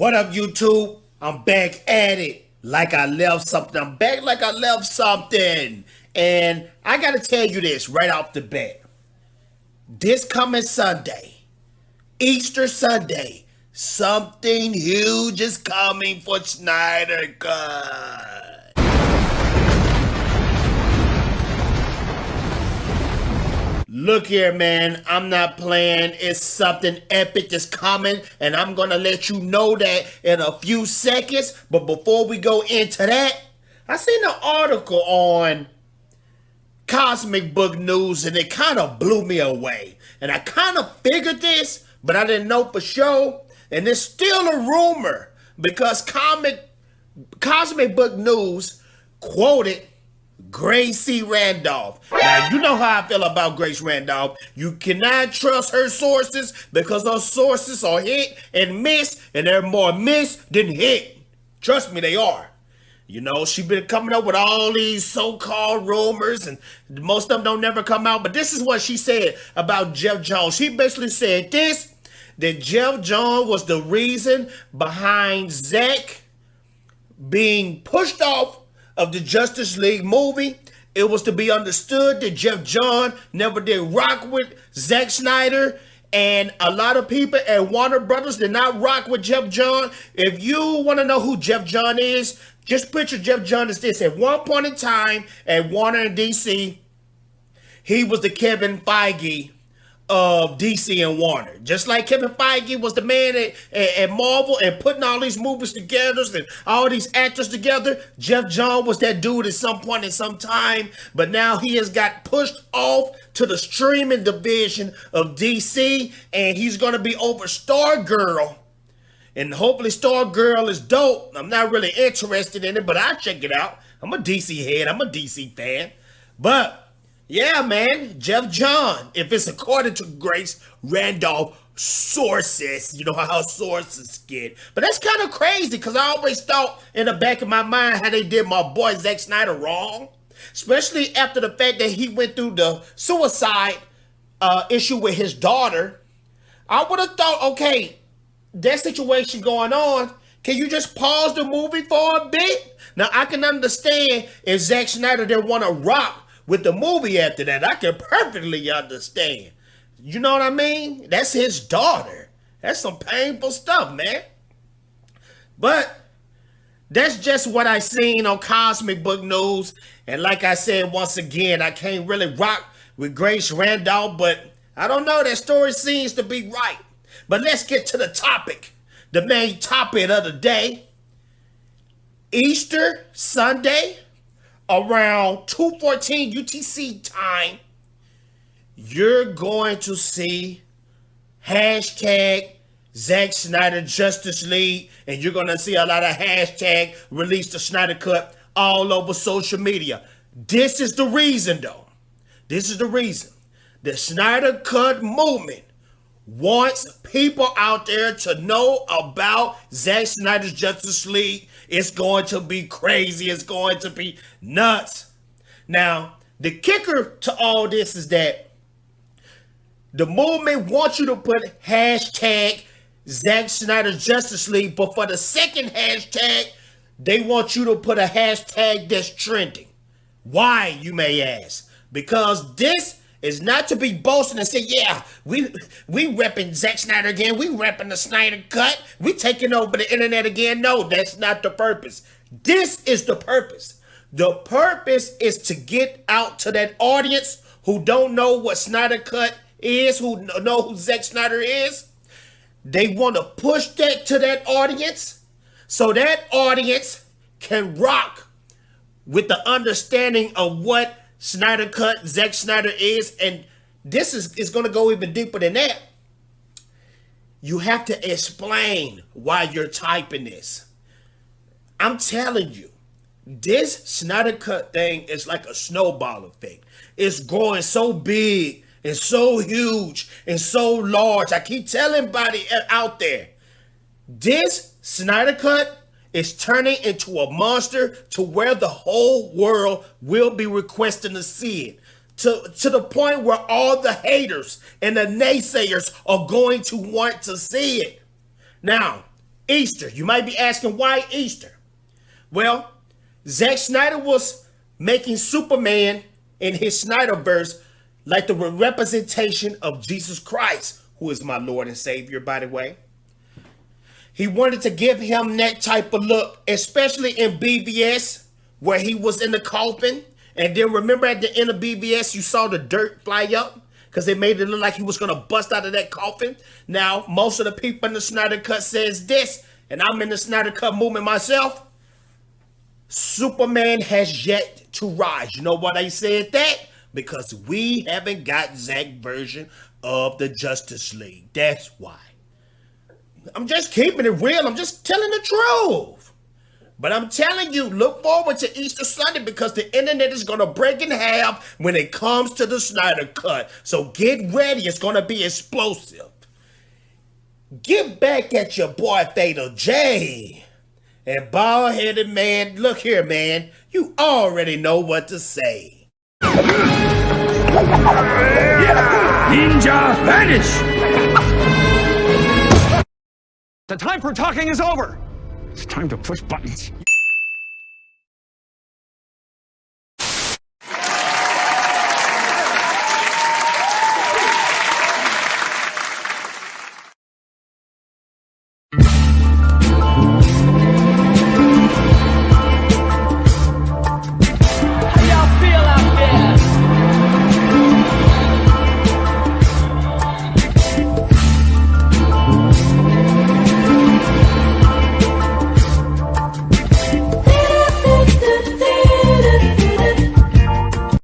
What up, YouTube? I'm back at it like I left something. I'm back like I left something. And I got to tell you this right off the bat. This coming Sunday, Easter Sunday, something huge is coming for Snyder Cut. Look here, man, I'm not playing. It's something epic that's coming, and I'm going to let you know that in a few seconds. But before we go into that, I seen an article on Cosmic Book News, and it kind of blew me away. And I kind of figured this, but I didn't know for sure. And it's still a rumor because Cosmic Book News quoted Gracie Randolph. Now, you know how I feel about Grace Randolph. You cannot trust her sources because those sources are hit and miss, and they're more miss than hit. Trust me, they are. You know, she been coming up with all these so-called rumors, and most of them don't never come out. But this is what she said about Geoff Johns. She basically said this, that Geoff Johns was the reason behind Zack being pushed off of the Justice League movie. It was to be understood that Geoff Johns never did rock with Zack Snyder, and a lot of people at Warner Brothers did not rock with Geoff Johns. If you want to know who Geoff Johns is, just picture Geoff Johns as this. At one point in time at Warner and DC, he was the Kevin Feige of DC and Warner. Just like Kevin Feige was the man at Marvel and putting all these movies together and all these actors together, Geoff Johns was that dude at some point in some time, but now he has got pushed off to the streaming division of DC, and he's going to be over Stargirl. And hopefully Stargirl is dope. I'm not really interested in it, but I'll check it out. I'm a DC head. I'm a DC fan. But yeah, man, Geoff Johns, if it's according to Grace Randolph sources, you know how sources get. But that's kind of crazy because I always thought in the back of my mind how they did my boy Zack Snyder wrong. Especially after the fact that he went through the suicide issue with his daughter. I would have thought, okay, that situation going on, can you just pause the movie for a bit? Now, I can understand if Zack Snyder didn't want to rock with the movie after that. I can perfectly understand. You know what I mean? That's his daughter. That's some painful stuff, man. But that's just what I seen on Cosmic Book News. And like I said, once again, I can't really rock with Grace Randolph, but I don't know. That story seems to be right. But let's get to the topic. The main topic of the day. Easter Sunday, around 2:14 UTC time, you're going to see hashtag Zack Snyder Justice League, and you're going to see a lot of hashtag release the Snyder Cut all over social media. This is the reason, though. This is the reason. The Snyder Cut movement wants people out there to know about Zack Snyder's Justice League. It's going to be crazy. It's going to be nuts. Now, the kicker to all this is that the movement wants you to put hashtag Zack Snyder's Justice League, but for the second hashtag, they want you to put a hashtag that's trending. Why, you may ask? Because this is not to be boasting and say, yeah, we repping Zack Snyder again. We repping the Snyder Cut. We taking over the internet again. No, that's not the purpose. This is the purpose. The purpose is to get out to that audience who don't know what Snyder Cut is, who know who Zack Snyder is. They want to push that to that audience so that audience can rock with the understanding of what Snyder Cut, Zack Snyder is, and this is going to go even deeper than that. You have to explain why you're typing this. I'm telling you, this Snyder Cut thing is like a snowball effect. It's growing so big and so huge and so large. I keep telling everybody out there, this Snyder Cut is turning into a monster to where the whole world will be requesting to see it. To the point where all the haters and the naysayers are going to want to see it. Now, Easter. You might be asking, why Easter? Well, Zack Snyder was making Superman in his Snyderverse like the representation of Jesus Christ, who is my Lord and Savior, by the way. He wanted to give him that type of look, especially in BVS, where he was in the coffin. And then remember at the end of BVS, you saw the dirt fly up because they made it look like he was going to bust out of that coffin. Now, most of the people in the Snyder Cut says this, and I'm in the Snyder Cut movement myself. Superman has yet to rise. You know why they said that? Because we haven't got Zack's version of the Justice League. That's why. I'm just keeping it real. I'm just telling the truth. But I'm telling you, look forward to Easter Sunday because the internet is going to break in half when it comes to the Snyder Cut. So get ready. It's going to be explosive. Get back at your boy Fatal J. And bald-headed man, look here, man. You already know what to say. Ninja vanish! The time for talking is over. It's time to push buttons.